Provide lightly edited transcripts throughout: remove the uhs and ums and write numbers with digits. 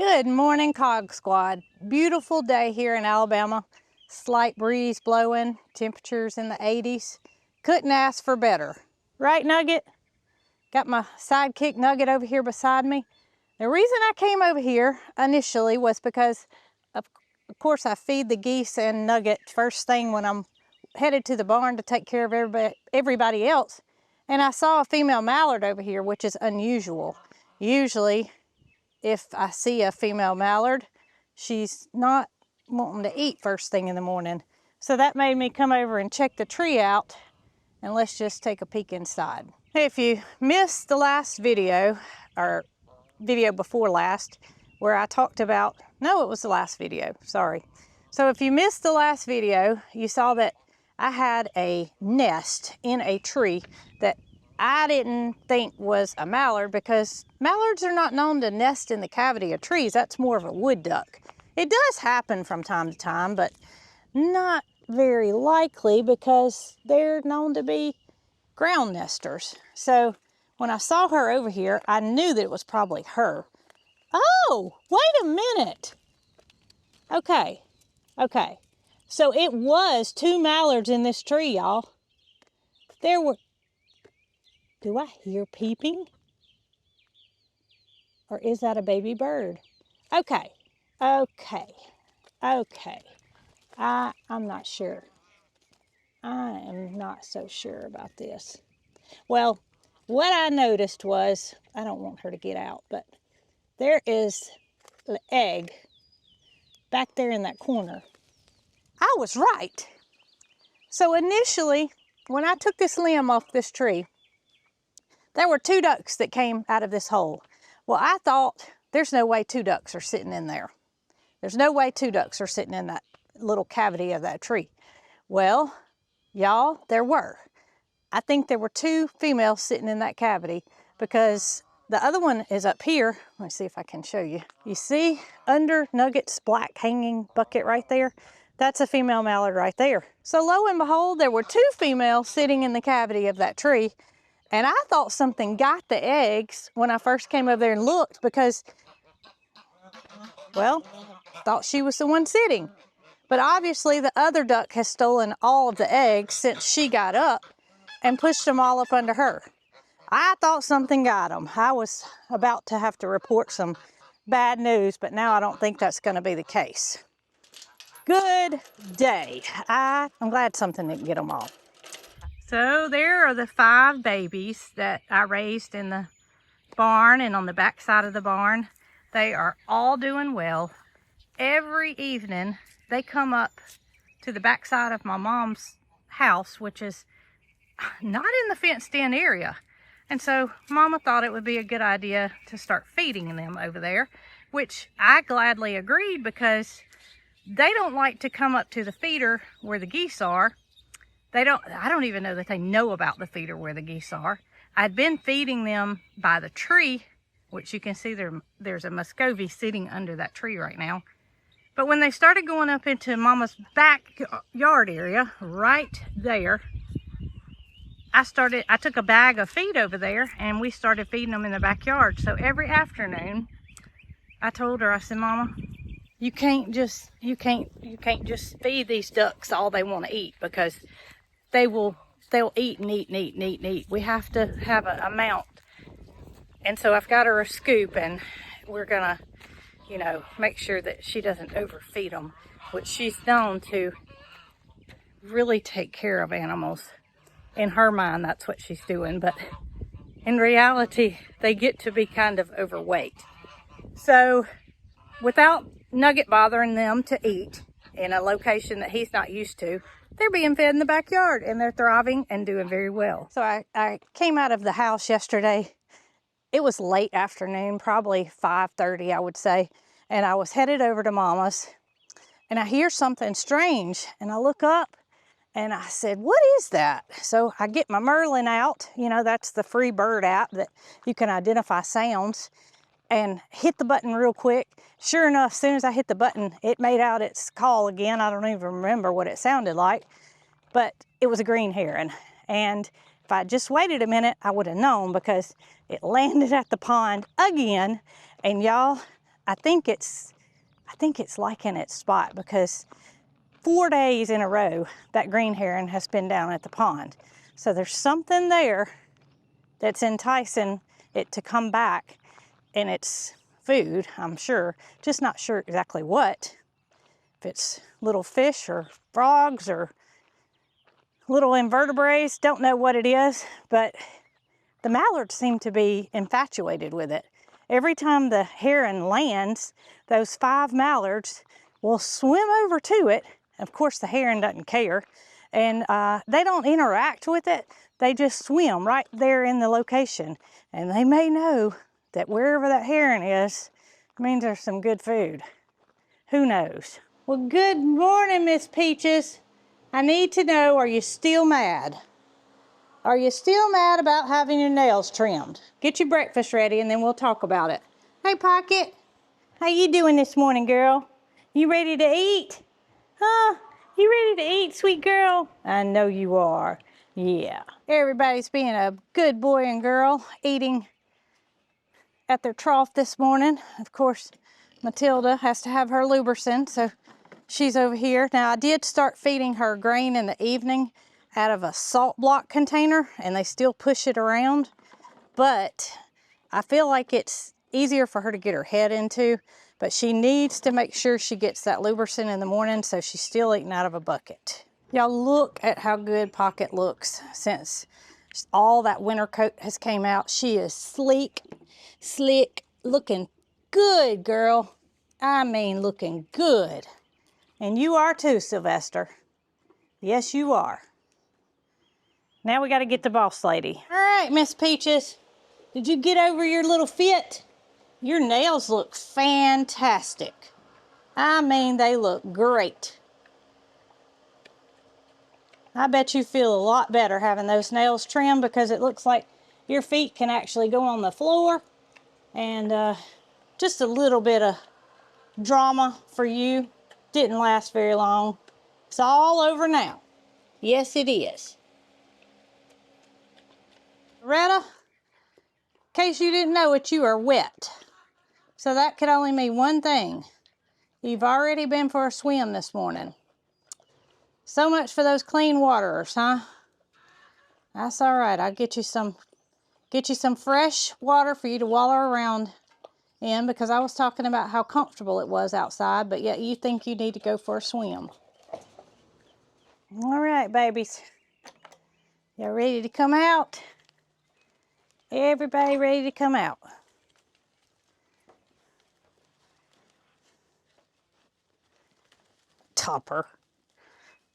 Good morning, Cog Squad. Beautiful day here in Alabama. Slight breeze blowing, temperatures in the 80s. Couldn't ask for better. Right, Nugget? Got my sidekick Nugget over here beside me. The reason I came over here initially was because, of course, I feed the geese and Nugget first thing when I'm headed to the barn to take care of everybody else. And I saw a female mallard over here, which is unusual. Usually, if I see a female mallard, she's not wanting to eat first thing in the morning. So that made me come over and check the tree out, and let's just take a peek inside. If you missed the last video, or video before last, where I talked about, no, it was the last video, sorry. So if you missed the last video, you saw that I had a nest in a tree that I didn't think was a mallard because mallards are not known to nest in the cavity of trees. That's more of a wood duck. It does happen from time to time, but not very likely because they're known to be ground nesters. So when I saw her over here, I knew that it was probably her. Oh, wait a minute. Okay. So it was two mallards in this tree, y'all. There were... Do I hear peeping? Or is that a baby bird? Okay. I'm not sure. I am not so sure about this. Well, what I noticed was, I don't want her to get out, but there is an egg back there in that corner. I was right. So initially, when I took this limb off this tree, there were two ducks that came out of this hole. Well, I thought there's no way two ducks are sitting in there. There's no way two ducks are sitting in that little cavity of that tree. Well, y'all, there were. I think there were two females sitting in that cavity because the other one is up here. Let me see if I can show you. You see under Nugget's black hanging bucket right there? That's a female mallard right there. So lo and behold, there were two females sitting in the cavity of that tree. And I thought something got the eggs when I first came over there and looked because, well, thought she was the one sitting. But obviously the other duck has stolen all of the eggs since she got up and pushed them all up under her. I thought something got them. I was about to have to report some bad news, but now I don't think that's going to be the case. Good day. I'm glad something didn't get them all. So there are the 5 babies that I raised in the barn and on the back side of the barn. They are all doing well. Every evening they come up to the back side of my mom's house, which is not in the fenced in area. And so Mama thought it would be a good idea to start feeding them over there, which I gladly agreed because they don't like to come up to the feeder where the geese are. I don't even know that they know about the feeder where the geese are. I'd been feeding them by the tree, which you can see there's a Muscovy sitting under that tree right now. But when they started going up into Mama's backyard area, right there, I took a bag of feed over there and we started feeding them in the backyard. So every afternoon, I told her, I said, Mama, you can't just feed these ducks all they want to eat because they'll eat and eat and eat and eat and eat. We have to have an amount. And so I've got her a scoop and we're gonna, make sure that she doesn't overfeed them, which she's known to really take care of animals. In her mind, that's what she's doing, but in reality, they get to be kind of overweight. So without Nugget bothering them to eat in a location that he's not used to, they're being fed in the backyard and they're thriving and doing very well. So I came out of the house yesterday. It was late afternoon, probably 5:30, I would say. And I was headed over to Mama's and I hear something strange and I look up and I said, what is that? So I get my Merlin out. That's the free bird app that you can identify sounds, and hit the button real quick. Sure enough, as soon as I hit the button, it made out its call again. I don't even remember what it sounded like, but it was a green heron. And if I just waited a minute, I would have known because it landed at the pond again. And y'all, I think it's liking its spot because 4 days in a row that green heron has been down at the pond. So there's something there that's enticing it to come back, and it's food, I'm sure. Just not sure exactly what. If it's little fish or frogs or little invertebrates, don't know what it is, but the mallards seem to be infatuated with it. Every time the heron lands, those 5 mallards will swim over to it. Of course, the heron doesn't care, and they don't interact with it. They just swim right there in the location, and they may know that wherever that heron is means there's some good food. Who knows? Well, good morning, Miss Peaches. I need to know, are you still mad? Are you still mad about having your nails trimmed? Get your breakfast ready and then we'll talk about it. Hey, Pocket. How you doing this morning, girl? You ready to eat? Huh? You ready to eat, sweet girl? I know you are. Yeah. Everybody's being a good boy and girl, eating at their trough this morning. Of course, Matilda has to have her lubricant, so she's over here. Now, I did start feeding her grain in the evening out of a salt block container, and they still push it around, but I feel like it's easier for her to get her head into, but she needs to make sure she gets that lubricant in the morning, so she's still eating out of a bucket. Y'all, look at how good Pocket looks since all that winter coat has came out. She is sleek, slick, looking good, girl. I mean, looking good. And you are too, Sylvester. Yes, you are. Now we got to get the boss lady. All right, Miss Peaches. Did you get over your little fit? Your nails look fantastic. I mean, they look great. I bet you feel a lot better having those nails trimmed because it looks like your feet can actually go on the floor. And just a little bit of drama for you. Didn't last very long. It's all over now. Yes, it is. Loretta, in case you didn't know it, you are wet. So that could only mean one thing. You've already been for a swim this morning. So much for those clean waterers, huh? That's all right. I'll get you some fresh water for you to wallow around in, because I was talking about how comfortable it was outside, but yet you think you need to go for a swim. All right, babies. Y'all ready to come out? Everybody ready to come out? Topper.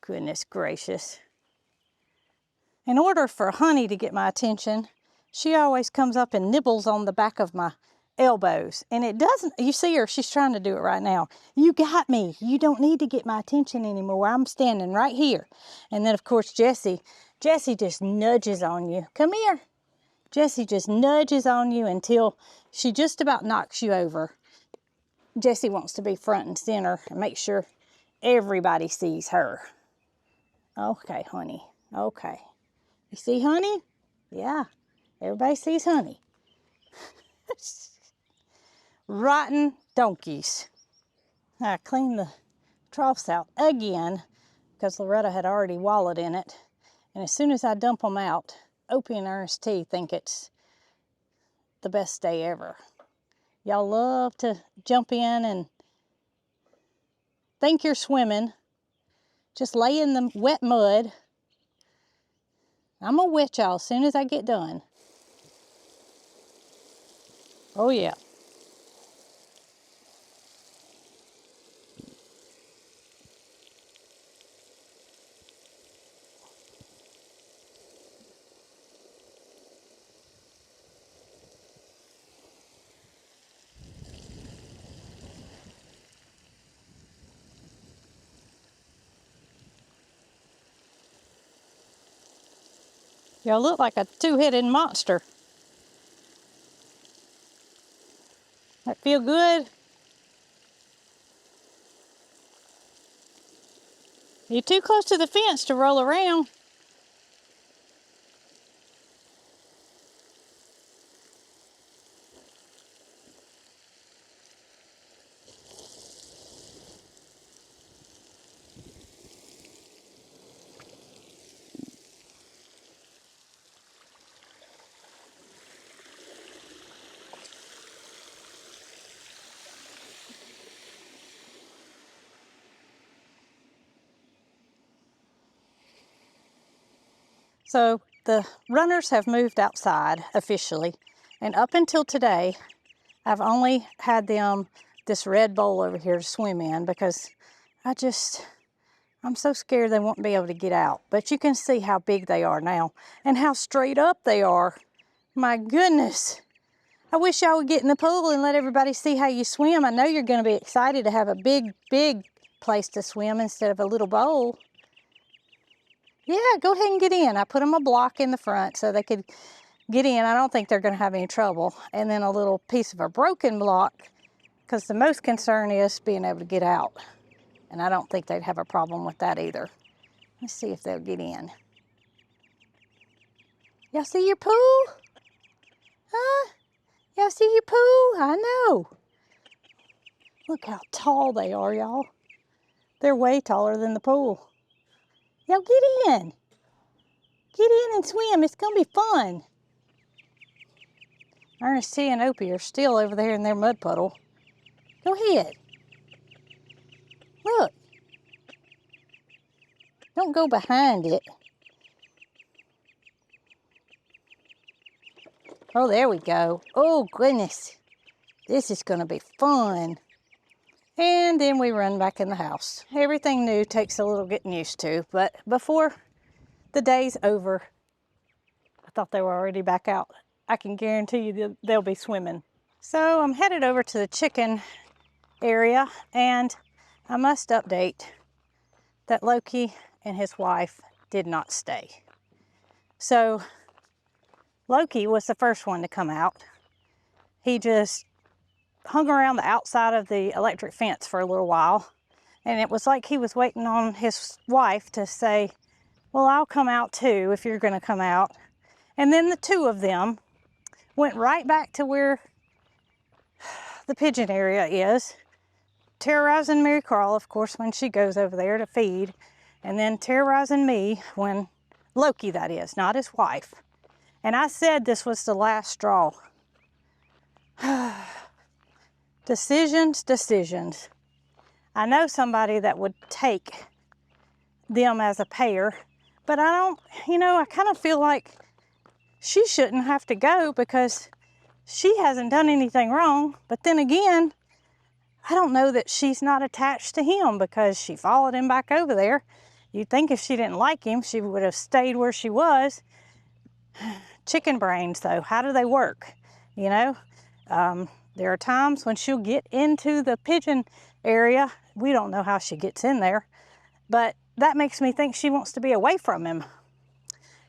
Goodness gracious. In order for Honey to get my attention, she always comes up and nibbles on the back of my elbows. And it doesn't, you see her, she's trying to do it right now. You got me. You don't need to get my attention anymore. I'm standing right here. And then, of course, Jessie just nudges on you. Come here. Jessie just nudges on you until she just about knocks you over. Jessie wants to be front and center and make sure everybody sees her. Okay, Honey. Okay. You see Honey? Yeah. Everybody sees Honey. Rotten donkeys. I cleaned the troughs out again because Loretta had already wallowed in it. And as soon as I dump them out, Opie and Ernest T think it's the best day ever. Y'all love to jump in and think you're swimming. Just lay in the wet mud. I'm gonna wet y'all as soon as I get done. Oh yeah. Y'all look like a two-headed monster. That feel good? You're too close to the fence to roll around. So the runners have moved outside officially, and up until today, I've only had them this red bowl over here to swim in because I'm so scared they won't be able to get out. But you can see how big they are now and how straight up they are. My goodness. I wish y'all would get in the pool and let everybody see how you swim. I know you're going to be excited to have a big, big place to swim instead of a little bowl. Yeah, go ahead and get in. I put them a block in the front so they could get in. I don't think they're going to have any trouble. And then a little piece of a broken block, because the most concern is being able to get out. And I don't think they'd have a problem with that either. Let's see if they'll get in. Y'all see your pool? Huh? Y'all see your pool? I know. Look how tall they are, y'all. They're way taller than the pool. Y'all get in. Get in and swim. It's going to be fun. Ernest and Opie are still over there in their mud puddle. Go ahead. Look. Don't go behind it. Oh, there we go. Oh, goodness. This is going to be fun. And then we run back in the house. Everything new takes a little getting used to, but before the day's over, I thought they were already back out. I can guarantee you they'll be swimming. So I'm headed over to the chicken area, and I must update that Loki and his wife did not stay. So Loki was the first one to come out. He just hung around the outside of the electric fence for a little while, and it was like he was waiting on his wife to say, well, I'll come out too if you're going to come out. And then the two of them went right back to where the pigeon area is, terrorizing Mary Carl, of course, when she goes over there to feed, and then terrorizing me when Loki, that is, not his wife. And I said this was the last straw. Decisions, decisions. I know somebody that would take them as a pair, but I don't, I kind of feel like she shouldn't have to go because she hasn't done anything wrong. But then again, I don't know that she's not attached to him because she followed him back over there. You'd think if she didn't like him, she would have stayed where she was. Chicken brains, though, how do they work? There are times when she'll get into the pigeon area. We don't know how she gets in there, but that makes me think she wants to be away from him.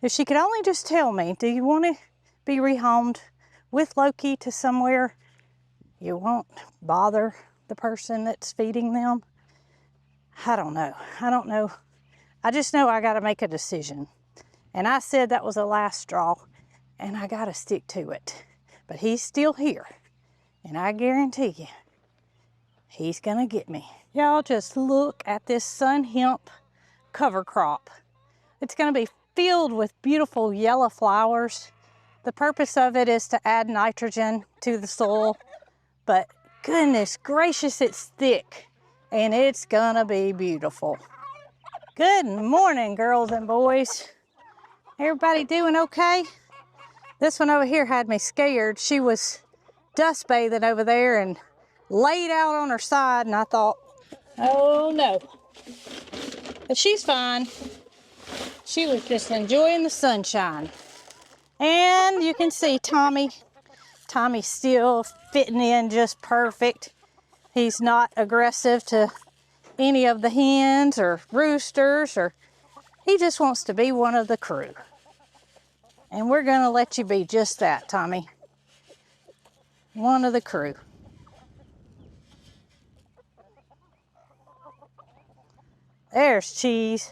If she could only just tell me, do you want to be rehomed with Loki to somewhere you won't bother the person that's feeding them? I don't know. I just know I got to make a decision. And I said that was the last straw, and I got to stick to it. But he's still here. And I guarantee you, he's gonna get me. Y'all just look at this sun hemp cover crop. It's gonna be filled with beautiful yellow flowers. The purpose of it is to add nitrogen to the soil, but goodness gracious, it's thick and it's gonna be beautiful. Good morning, girls and boys. Everybody doing okay? This one over here had me scared. She was dust bathing over there and laid out on her side, and I thought, oh no. But she's fine. She was just enjoying the sunshine. And you can see Tommy's still fitting in just perfect. He's not aggressive to any of the hens or roosters, or he just wants to be one of the crew. And we're gonna let you be just that, Tommy. One of the crew. There's Cheese.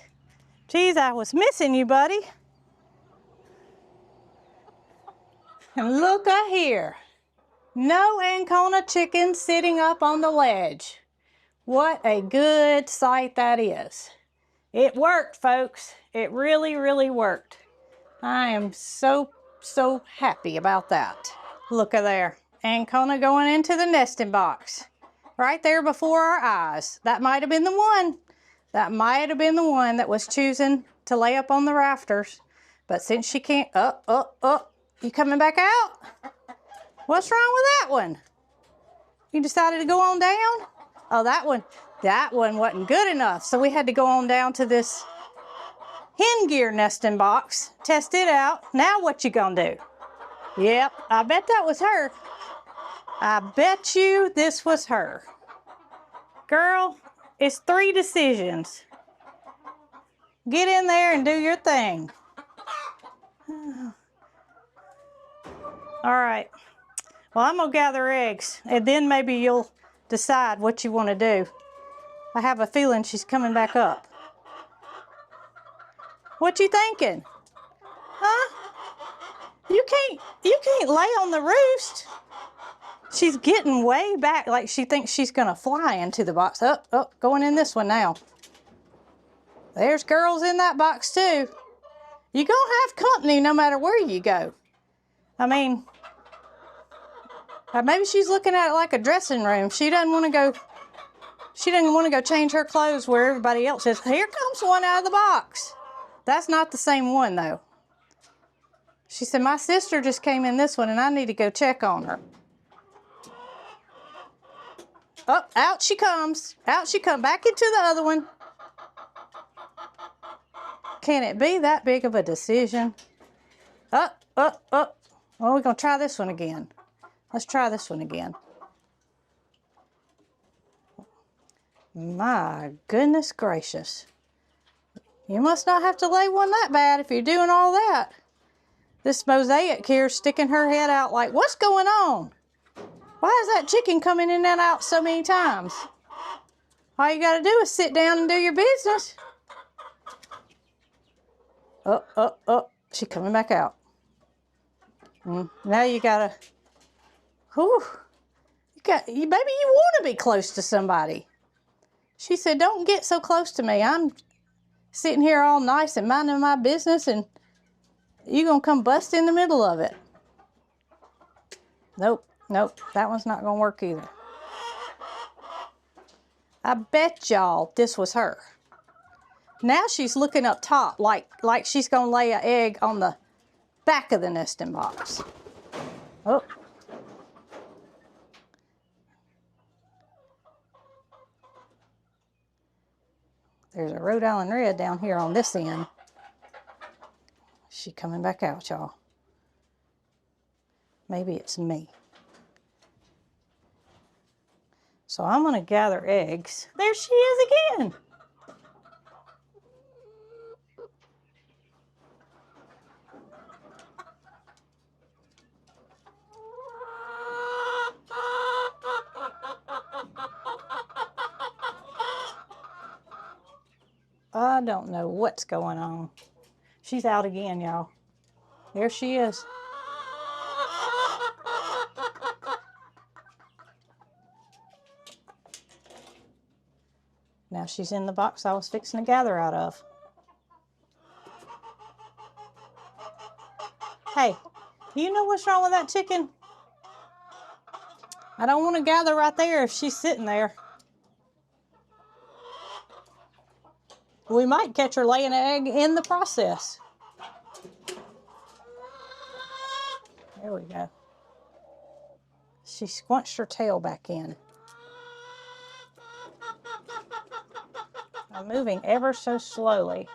Cheese, I was missing you, buddy. And look here. No Ancona chicken sitting up on the ledge. What a good sight that is. It worked, folks. It really, really worked. I am so happy about that. Look at there. Ancona going into the nesting box. Right there before our eyes. That might have been the one. That might have been the one that was choosing to lay up on the rafters. But since she can't, you coming back out? What's wrong with that one? You decided to go on down? Oh, that one wasn't good enough. So we had to go on down to this hen gear nesting box, test it out. Now what you gonna do? Yep, I bet that was her. I bet you this was her. Girl, it's 3 decisions. Get in there and do your thing. All right. Well, I'm gonna gather eggs, and then maybe you'll decide what you want to do. I have a feeling she's coming back up. What you thinking? Huh? You can't lay on the roost. She's getting way back, like she thinks she's gonna fly into the box. Going in this one now. There's girls in that box too. You're gonna have company no matter where you go. I mean, maybe she's looking at it like a dressing room. She doesn't want to go change her clothes where everybody else is. Here comes one out of the box. That's not the same one though. She said, my sister just came in this one and I need to go check on her. Oh, out she comes. Out she comes. Back into the other one. Can it be that big of a decision? Well, we're going to try this one again. Let's try this one again. My goodness gracious. You must not have to lay one that bad if you're doing all that. This mosaic here is sticking her head out like, what's going on? Why is that chicken coming in and out so many times? All you got to do is sit down and do your business. She's coming back out. Now you gotta, maybe you want to be close to somebody. She said, don't get so close to me. I'm sitting here all nice and minding my business and you gonna come bust in the middle of it. Nope, that one's not gonna work either. I bet y'all this was her. Now she's looking up top like she's gonna lay an egg on the back of the nesting box. Oh. There's a Rhode Island Red down here on this end. She coming back out, y'all. Maybe it's me. So I'm gonna gather eggs. There she is again. I don't know what's going on. She's out again, y'all. There she is. Now she's in the box I was fixing to gather out of. Hey, you know what's wrong with that chicken? I don't want to gather right there if she's sitting there. We might catch her laying an egg in the process. There we go. She squunched her tail back in. I'm moving ever so slowly.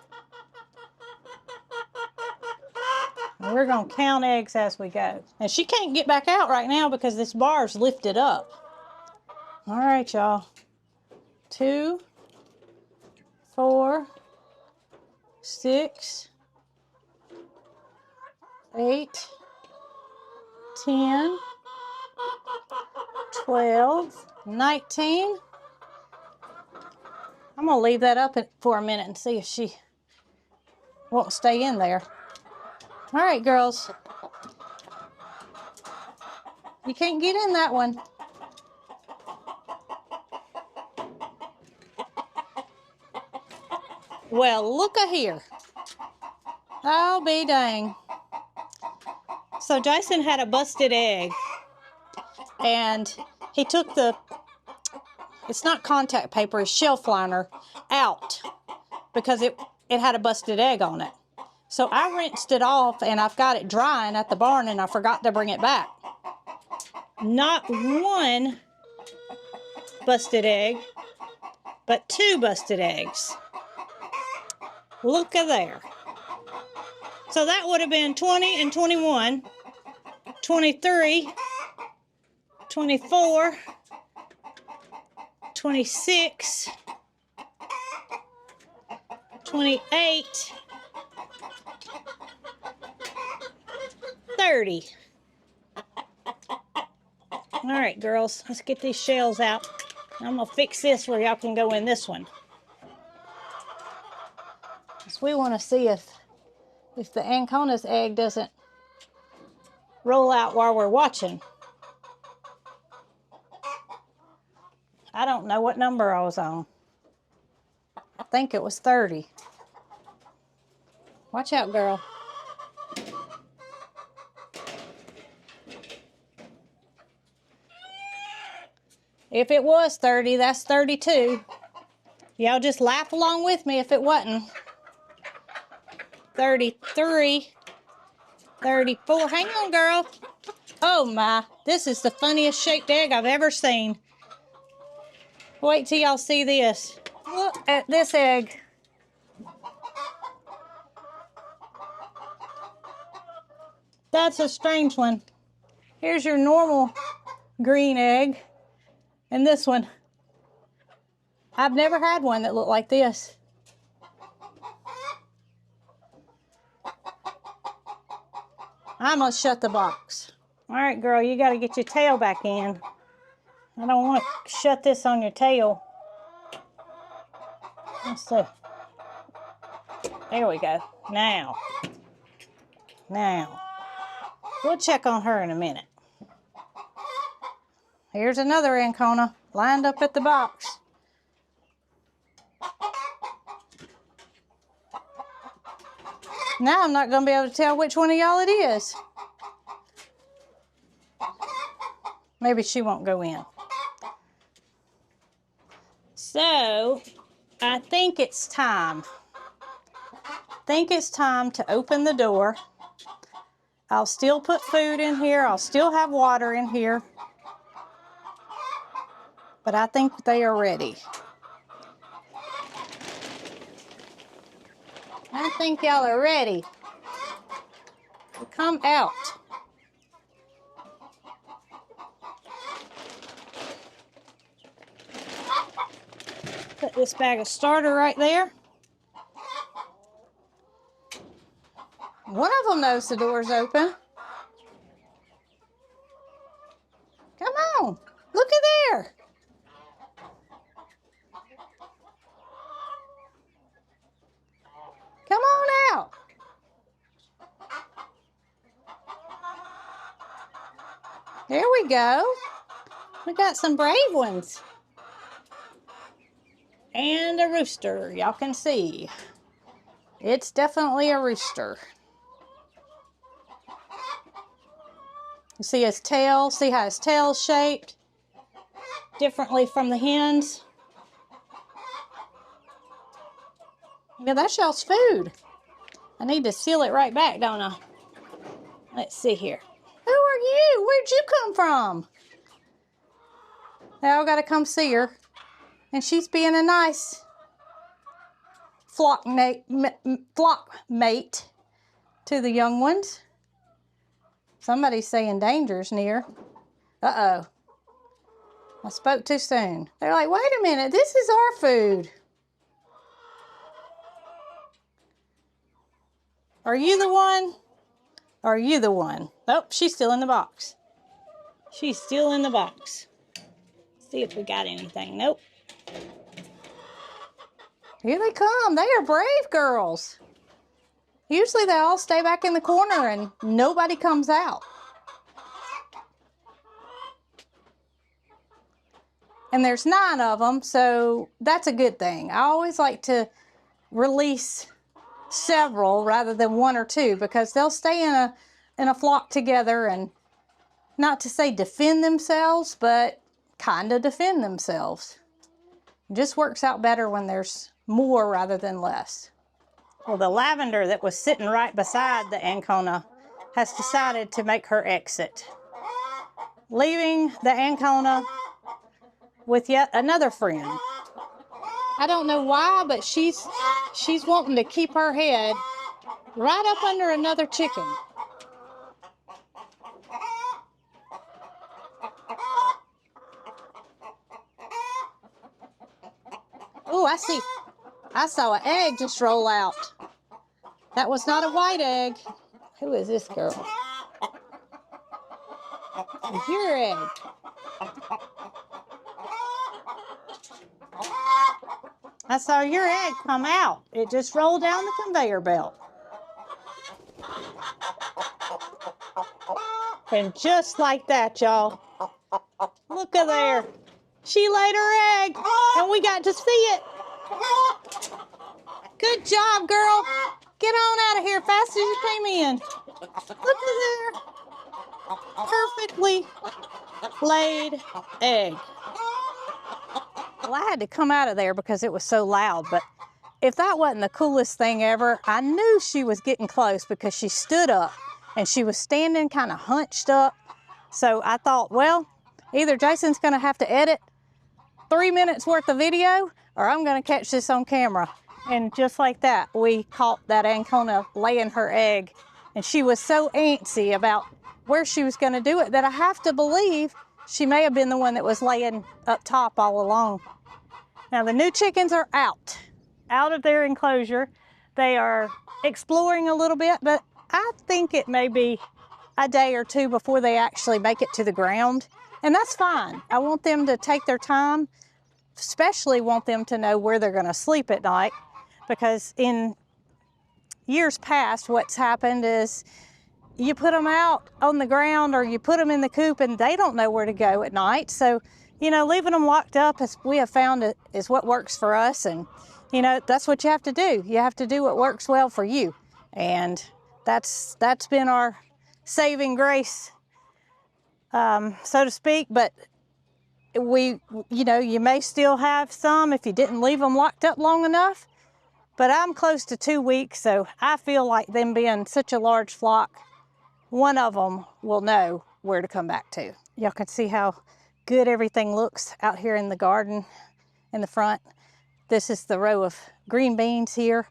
And we're going to count eggs as we go. And she can't get back out right now because this bar's lifted up. All right, y'all. 2, 4, 6, 8, 10, 12, 19. I'm going to leave that up for a minute and see if she won't stay in there. All right, girls. You can't get in that one. Well, look-a here. I'll be dang. So Jason had a busted egg, and he took it's not contact paper, it's shelf liner, out because it had a busted egg on it. So I rinsed it off and I've got it drying at the barn and I forgot to bring it back. Not one busted egg, but 2 busted eggs. Look at there. So that would have been 20 and 21, 23, 24, 26, 28, 30. All right, girls, let's get these shells out. I'm gonna fix this where y'all can go in this one. So we want to see if the Ancona's egg doesn't roll out while we're watching. I don't know what number I was on. I think it was 30. Watch out, girl. If it was 30, that's 32. Y'all just laugh along with me if it wasn't. 33, 34. Hang on, girl. Oh my, this is the funniest shaped egg I've ever seen. Wait till y'all see this. Look at this egg. That's a strange one. Here's your normal green egg. And this one. I've never had one that looked like this. I'm gonna shut the box. All right, girl, you gotta get your tail back in. I don't want to shut this on your tail. Let's see. There we go. Now. We'll check on her in a minute. Here's another Ancona lined up at the box. Now I'm not going to be able to tell which one of y'all it is. Maybe she won't go in. So, I think it's time. To open the door. I'll still put food in here. I'll still have water in here. But I think they are ready. I think y'all are ready to come out. Put this bag of starter right there. One of them knows the door's open. Come on, look at there. Come on out. There we go. We got some brave ones. And a rooster, y'all can see. It's definitely a rooster. You see his tail? See how his tail's shaped? Differently from the hens. Yeah, that's y'all's food. I need to seal it right back, don't I? Let's see here. Who are you? Where'd you come from? Now I gotta come see her. And she's being a nice flock mate to the young ones. Somebody's saying danger's near. Uh-oh. I spoke too soon. They're like, wait a minute, this is our food. Are you the one? Are you the one? Oh, she's still in the box. She's still in the box. See if we got anything. Nope. Here they come. They are brave girls. Usually they all stay back in the corner and nobody comes out. And there's 9 of them, so that's a good thing. I always like to release several rather than 1 or 2 because they'll stay in a flock together and not to say defend themselves, but kind of defend themselves. It just works out better when there's more rather than less. Well, the lavender that was sitting right beside the ancona has decided to make her exit, leaving the ancona with yet another friend. I don't know why, but she's wanting to keep her head right up under another chicken. Oh, I saw an egg just roll out. That was not a white egg. Who is this girl? Your egg. I saw your egg come out. It just rolled down the conveyor belt. And just like that, y'all, look at there. She laid her egg, and we got to see it. Good job, girl. Get on out of here fast as you came in. Look at there. Perfectly laid egg. Well, I had to come out of there because it was so loud, but if that wasn't the coolest thing ever, I knew she was getting close because she stood up and she was standing kind of hunched up. So I thought, well, either Jason's gonna have to edit 3 minutes worth of video or I'm gonna catch this on camera. And just like that, we caught that ancona laying her egg. And she was so antsy about where she was gonna do it that I have to believe she may have been the one that was laying up top all along. Now the new chickens are out of their enclosure. They are exploring a little bit, but I think it may be a day or two before they actually make it to the ground. And that's fine. I want them to take their time, especially want them to know where they're gonna sleep at night, because in years past, what's happened is you put them out on the ground or you put them in the coop and they don't know where to go at night. So, you know, leaving them locked up, as we have found, it is what works for us. And, you know, that's what you have to do. You have to do what works well for you. And that's been our saving grace, so to speak. But you know, you may still have some if you didn't leave them locked up long enough. But I'm close to 2 weeks, so I feel like them being such a large flock, one of them will know where to come back to. Y'all can see how good everything looks out here in the garden in the front. This is the row of green beans here,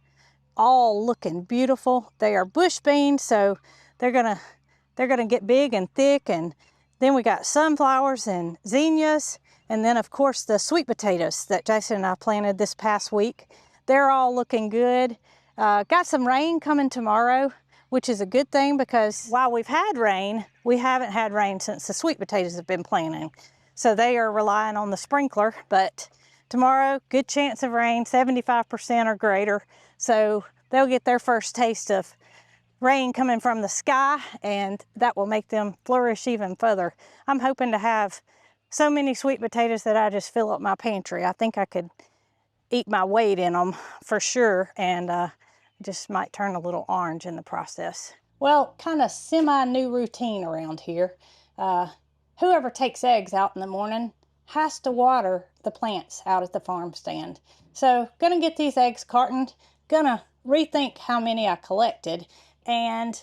all looking beautiful. They are bush beans, so they're gonna get big and thick. And then we got sunflowers and zinnias, and then of course the sweet potatoes that Jason and I planted this past week. They're all looking good. Got some rain coming tomorrow, which is a good thing because while we've had rain, we haven't had rain since the sweet potatoes have been planting. So they are relying on the sprinkler, but tomorrow, good chance of rain, 75% or greater. So they'll get their first taste of rain coming from the sky, and that will make them flourish even further. I'm hoping to have so many sweet potatoes that I just fill up my pantry. I think I could eat my weight in them for sure, and just might turn a little orange in the process. Well, kind of semi-new routine around here. Whoever takes eggs out in the morning has to water the plants out at the farm stand. So gonna get these eggs cartoned, gonna rethink how many I collected, and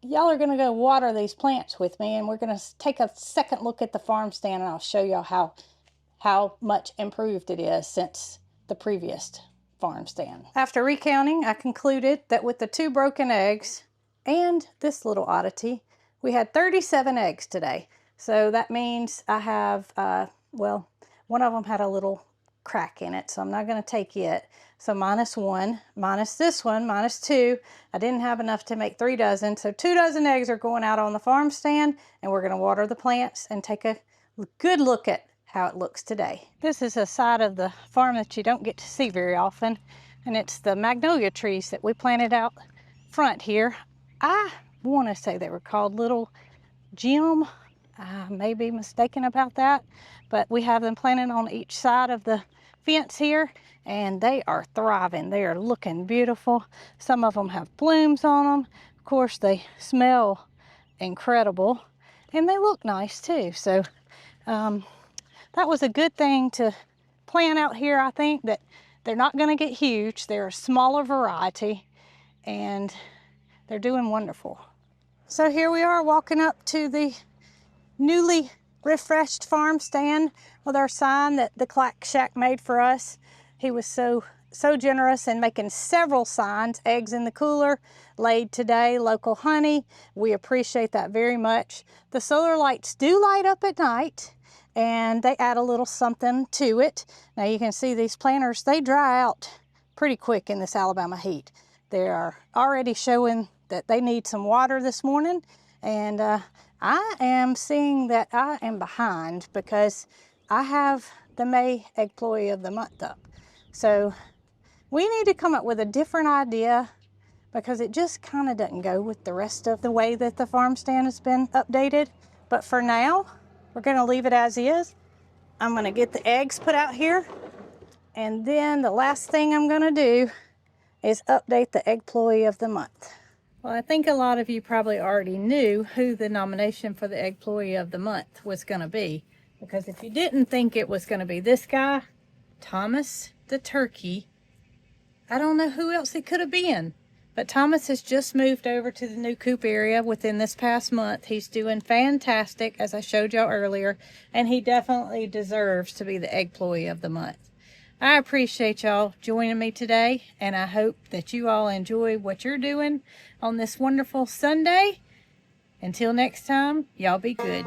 y'all are gonna go water these plants with me, and we're gonna take a second look at the farm stand, and I'll show y'all how much improved it is since the previous farm stand. After recounting, I concluded that with the 2 broken eggs and this little oddity, we had 37 eggs today. So that means I have, well, one of them had a little crack in it, so I'm not gonna take it. So -1, minus this one, -2. I didn't have enough to make 3 dozen, so 2 dozen eggs are going out on the farm stand, and we're gonna water the plants and take a good look at how it looks today. This is a side of the farm that you don't get to see very often, and it's the magnolia trees that we planted out front here. I want to say they were called Little Jim. I may be mistaken about that, but we have them planted on each side of the fence here, and they are thriving. They are looking beautiful. Some of them have blooms on them. Of course, they smell incredible, and they look nice too. So that was a good thing to plant out here. I think that They're not going to get huge. They're a smaller variety, and they're doing wonderful. So here we are walking up to the newly refreshed farm stand with our sign that the Clack Shack made for us. He was so generous in making several signs. Eggs in the cooler, laid today, local honey. We appreciate that very much. The solar lights do light up at night, and they add a little something to it. Now you can see these planters, they dry out pretty quick in this Alabama heat. They are already showing that they need some water this morning, and I am seeing that I am behind because I have the May Employee of the Month up. So we need to come up with a different idea because it just kind of doesn't go with the rest of the way that the farm stand has been updated. But for now, we're going to leave it as is. I'm going to get the eggs put out here, and then the last thing I'm going to do is update the Employee of the Month. Well, I think a lot of you probably already knew who the nomination for the Employee of the Month was going to be, because if you didn't think it was going to be this guy, Thomas the turkey, I don't know who else it could have been. But Thomas has just moved over to the new coop area within this past month. He's doing fantastic, as I showed y'all earlier, and he definitely deserves to be the Employee of the Month. I appreciate y'all joining me today, and I hope that you all enjoy what you're doing on this wonderful Sunday. Until next time, y'all be good.